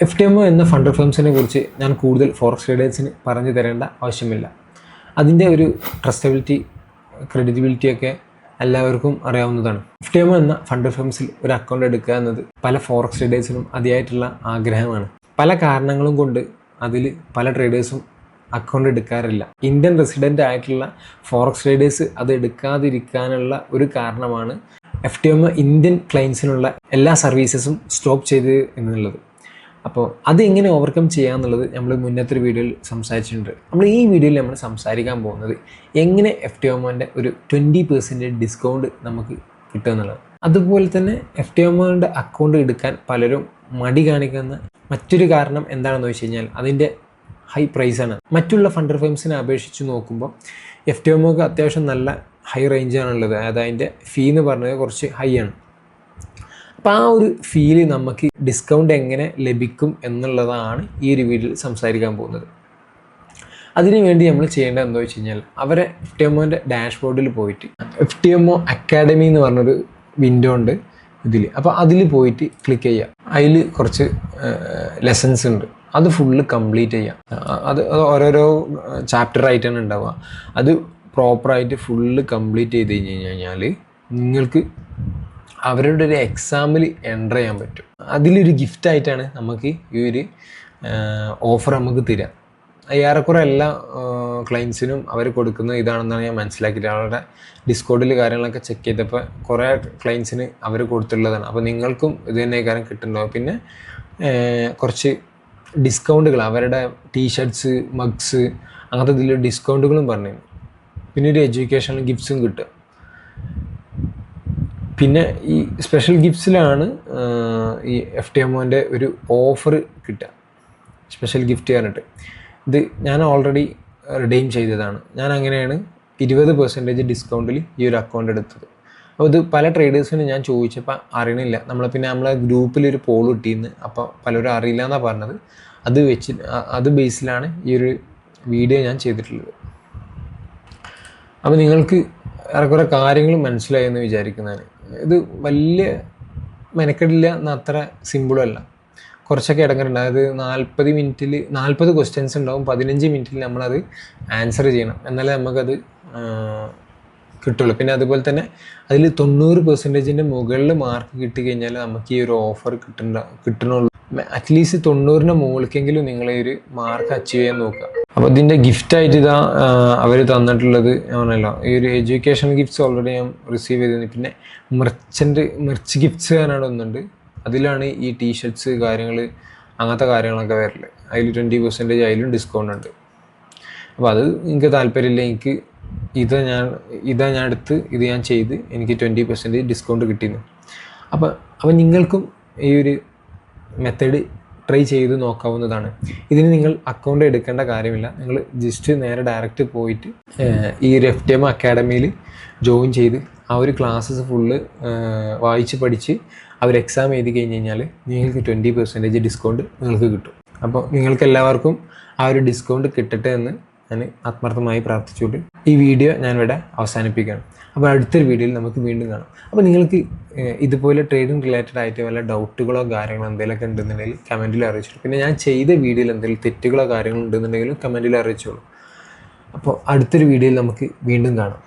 FTMO എന്ന fund of ഫണ്ട്സിനെ കുറിച്ച് ഞാൻ കൂടുതൽ ഫോറക്സ് ട്രേഡേഴ്സിന് പറഞ്ഞു തരേണ്ട ആവശ്യമില്ല. അതിൻ്റെ ഒരു ട്രസ്റ്റബിലിറ്റി, ക്രെഡിബിലിറ്റി ഒക്കെ എല്ലാവർക്കും അറിയാവുന്നതാണ്. FTMO എന്ന ഫണ്ട് ഓഫ് ഫണ്ട്സിൽ ഒരു അക്കൗണ്ട് എടുക്കുക എന്നത് പല ഫോറക്സ് ട്രേഡേഴ്സിനും അതിയായിട്ടുള്ള ആഗ്രഹമാണ്. പല കാരണങ്ങളും കൊണ്ട് അതിൽ പല ട്രേഡേഴ്സും അക്കൗണ്ട് എടുക്കാറില്ല. ഇന്ത്യൻ റെസിഡൻ്റ് ആയിട്ടുള്ള ഫോറക്സ് ട്രേഡേഴ്സ് അത് എടുക്കാതിരിക്കാനുള്ള ഒരു കാരണമാണ് FTMO ഇന്ത്യൻ ക്ലയൻസിനുള്ള എല്ലാ സർവീസസും സ്റ്റോപ്പ് ചെയ്ത് എന്നുള്ളത്. അപ്പോൾ അത് എങ്ങനെ ഓവർകം ചെയ്യാമെന്നുള്ളത് നമ്മൾ മുന്നത്തെ ഒരു വീഡിയോയിൽ സംസാരിച്ചിട്ടുണ്ട്. നമ്മൾ ഈ വീഡിയോയിൽ നമ്മൾ സംസാരിക്കാൻ പോകുന്നത് എങ്ങനെ FTMOൻ്റെ ഒരു 20% ഡിസ്കൗണ്ട് നമുക്ക് കിട്ടുമെന്നുള്ളത്. അതുപോലെ തന്നെ FTMOൻ്റെ അക്കൗണ്ട് എടുക്കാൻ പലരും മടി കാണിക്കുന്ന മറ്റൊരു കാരണം എന്താണെന്ന് വെച്ച് കഴിഞ്ഞാൽ അതിൻ്റെ ഹൈ പ്രൈസാണ്. മറ്റുള്ള ഫണ്ട് ഫേംസിനെ അപേക്ഷിച്ച് നോക്കുമ്പോൾ FTMOക്ക് അത്യാവശ്യം നല്ല ഹൈ റേഞ്ചാണുള്ളത്. അതായത് അതിൻ്റെ ഫീ എന്ന് പറഞ്ഞത് കുറച്ച് ഹൈ ആണ്. അപ്പോൾ ആ ഒരു ഫീല് നമുക്ക് ഡിസ്കൗണ്ട് എങ്ങനെ ലഭിക്കും എന്നുള്ളതാണ് ഈ ഒരു വീഡിയോയിൽ സംസാരിക്കാൻ പോകുന്നത്. അതിനു വേണ്ടി നമ്മൾ ചെയ്യേണ്ടത് എന്താ വെച്ച് കഴിഞ്ഞാൽ അവരെ FTMOൻ്റെ ഡാഷ്ബോർഡിൽ പോയിട്ട് FTMO അക്കാഡമി എന്ന് പറഞ്ഞൊരു വിൻഡോ ഉണ്ട് ഇതിൽ. അപ്പോൾ അതിൽ പോയിട്ട് ക്ലിക്ക് ചെയ്യുക. അതിൽ കുറച്ച് ലെസൺസ് ഉണ്ട്, അത് ഫുള്ള് കംപ്ലീറ്റ് ചെയ്യുക. അത് ഓരോരോ ചാപ്റ്റർ ആയിട്ടാണ് ഉണ്ടാവുക. അത് പ്രോപ്പറായിട്ട് ഫുള്ള് കംപ്ലീറ്റ് ചെയ്ത് കഴിഞ്ഞാൽ നിങ്ങൾക്ക് അവരുടെ ഒരു എക്സാമിൽ എൻ്റർ ചെയ്യാൻ പറ്റും. അതിലൊരു ഗിഫ്റ്റായിട്ടാണ് നമുക്ക് ഈ ഒരു ഓഫർ നമുക്ക് തരിക. ഏറെക്കുറെ എല്ലാ ക്ലയൻസിനും അവർ കൊടുക്കുന്നത് ഇതാണെന്നാണ് ഞാൻ മനസ്സിലാക്കിയിട്ട്. അവരുടെ ഡിസ്കൗണ്ടിൽ കാര്യങ്ങളൊക്കെ ചെക്ക് ചെയ്തപ്പോൾ കുറേ ക്ലയൻസിന് അവർ കൊടുത്തുള്ളതാണ്. അപ്പോൾ നിങ്ങൾക്കും ഇത് തന്നെ കാര്യം കിട്ടുന്നുണ്ടാവും. പിന്നെ കുറച്ച് ഡിസ്കൗണ്ടുകൾ, അവരുടെ ടീഷർട്ട്സ്, മഗ്സ്, അങ്ങനത്തെ ഇതിൽ ഡിസ്കൗണ്ടുകളും പറഞ്ഞു. പിന്നെ ഒരു എഡ്യൂക്കേഷണൽ ഗിഫ്റ്റ്സും കിട്ടുക. പിന്നെ ഈ സ്പെഷ്യൽ ഗിഫ്റ്റ്സിലാണ് ഈ FTMOൻ്റെ ഒരു ഓഫർ കിട്ടുക, സ്പെഷ്യൽ ഗിഫ്റ്റ് പറഞ്ഞിട്ട്. ഇത് ഞാൻ ഓൾറെഡി റിഡീം ചെയ്തതാണ്. ഞാൻ അങ്ങനെയാണ് 20% ഡിസ്കൗണ്ടിൽ ഈ ഒരു അക്കൗണ്ട് എടുത്തത്. അപ്പോൾ ഇത് പല ട്രേഡേഴ്സിനും ഞാൻ ചോദിച്ചപ്പോൾ അറിയണില്ല. നമ്മളെ ഗ്രൂപ്പിലൊരു പോൾ കിട്ടിയിരുന്നു. അപ്പോൾ പലരും അറിയില്ല എന്നാണ് പറഞ്ഞത്. അത് ബേസിലാണ് ഈ ഒരു വീഡിയോ ഞാൻ ചെയ്തിട്ടുള്ളത്. അപ്പോൾ നിങ്ങൾക്ക് ഏറെക്കുറെ കാര്യങ്ങൾ മനസ്സിലായി എന്ന് വിചാരിക്കുന്നതാണ്. ഇത് വലിയ മെനക്കെടില്ല എന്ന അത്ര സിമ്പിളും അല്ല. കുറച്ചൊക്കെ ഇടങ്ങറുണ്ട്. അതായത് 40 ക്വസ്റ്റ്യൻസ് ഉണ്ടാവും. 15 മിനിറ്റിൽ നമ്മളത് ആൻസർ ചെയ്യണം, എന്നാലേ നമുക്കത് കിട്ടുള്ളൂ. പിന്നെ അതുപോലെ തന്നെ അതിൽ 90%-ൻ്റെ മുകളിൽ മാർക്ക് കിട്ടിക്കഴിഞ്ഞാൽ നമുക്ക് ഈ ഒരു ഓഫർ കിട്ടണുള്ളൂ. അറ്റ്ലീസ്റ്റ് 90-ന് മുകളിലേക്കെങ്കിലും നിങ്ങൾ ഈ ഒരു മാർക്ക് അച്ചീവ് ചെയ്യാൻ നോക്കുക. അപ്പോൾ ഇതിൻ്റെ ഗിഫ്റ്റായിട്ട് ഇതാ അവർ തന്നിട്ടുള്ളത് ആണല്ലോ, ഈ ഒരു എഡ്യൂക്കേഷൻ ഗിഫ്റ്റ്സ് ഓൾറെഡി ഞാൻ റിസീവ് ചെയ്തിരുന്നു. പിന്നെ മെർച്ച് ഗിഫ്റ്റ്സ് കാനാണ് ഒന്നുണ്ട്. അതിലാണ് ഈ ടീഷർട്ട്സ് കാര്യങ്ങൾ, അങ്ങനത്തെ കാര്യങ്ങളൊക്കെ വരല്. അതിൽ 20% അതിലും ഡിസ്കൗണ്ട് ഉണ്ട്. അപ്പോൾ അത് എനിക്ക് താല്പര്യമില്ല. എനിക്ക് ഇതാ ഞാൻ എടുത്ത് ഇത് ഞാൻ ചെയ്ത് എനിക്ക് 20% ഡിസ്കൗണ്ട് കിട്ടിയിരുന്നു. അപ്പോൾ നിങ്ങൾക്കും ഈ ഒരു മെത്തേഡ് ട്രൈ ചെയ്ത് നോക്കാവുന്നതാണ്. ഇതിന് നിങ്ങൾ അക്കൗണ്ട് എടുക്കേണ്ട കാര്യമില്ല. നിങ്ങൾ ജസ്റ്റ് നേരെ ഡയറക്റ്റ് പോയിട്ട് ഈ ഒരു FTMO അക്കാഡമിയിൽ ജോയിൻ ചെയ്ത് ആ ഒരു ക്ലാസ്സസ് ഫുള്ള് വായിച്ച് പഠിച്ച് അവർ എക്സാം എഴുതി കഴിഞ്ഞ് കഴിഞ്ഞാൽ നിങ്ങൾക്ക് 20% ഡിസ്കൗണ്ട് നിങ്ങൾക്ക് കിട്ടും. അപ്പോൾ നിങ്ങൾക്ക് എല്ലാവർക്കും ആ ഒരു ഡിസ്കൗണ്ട് കിട്ടട്ടെ എന്ന് ഞാൻ ആത്മാർത്ഥമായി പ്രാർത്ഥിച്ചുകൊണ്ട് ഈ വീഡിയോ ഞാനിവിടെ അവസാനിപ്പിക്കുകയാണ്. അപ്പോൾ അടുത്തൊരു വീഡിയോയിൽ നമുക്ക് വീണ്ടും കാണാം. അപ്പോൾ നിങ്ങൾക്ക് ഇതുപോലെ ട്രേഡിംഗ് റിലേറ്റഡ് ആയിട്ട് വല്ല ഡൗട്ടുകളോ കാര്യങ്ങളോ എന്തെങ്കിലുമൊക്കെ ഉണ്ടെന്നുണ്ടെങ്കിൽ കമൻറ്റിൽ അറിയിച്ചോളൂ. പിന്നെ ഞാൻ ചെയ്ത വീഡിയോയിൽ എന്തെങ്കിലും തെറ്റുകളോ കാര്യങ്ങളോ ഉണ്ടെന്നുണ്ടെങ്കിലും കമൻറ്റിൽ അറിയിച്ചോളൂ. അപ്പോൾ അടുത്തൊരു വീഡിയോയിൽ നമുക്ക് വീണ്ടും കാണാം.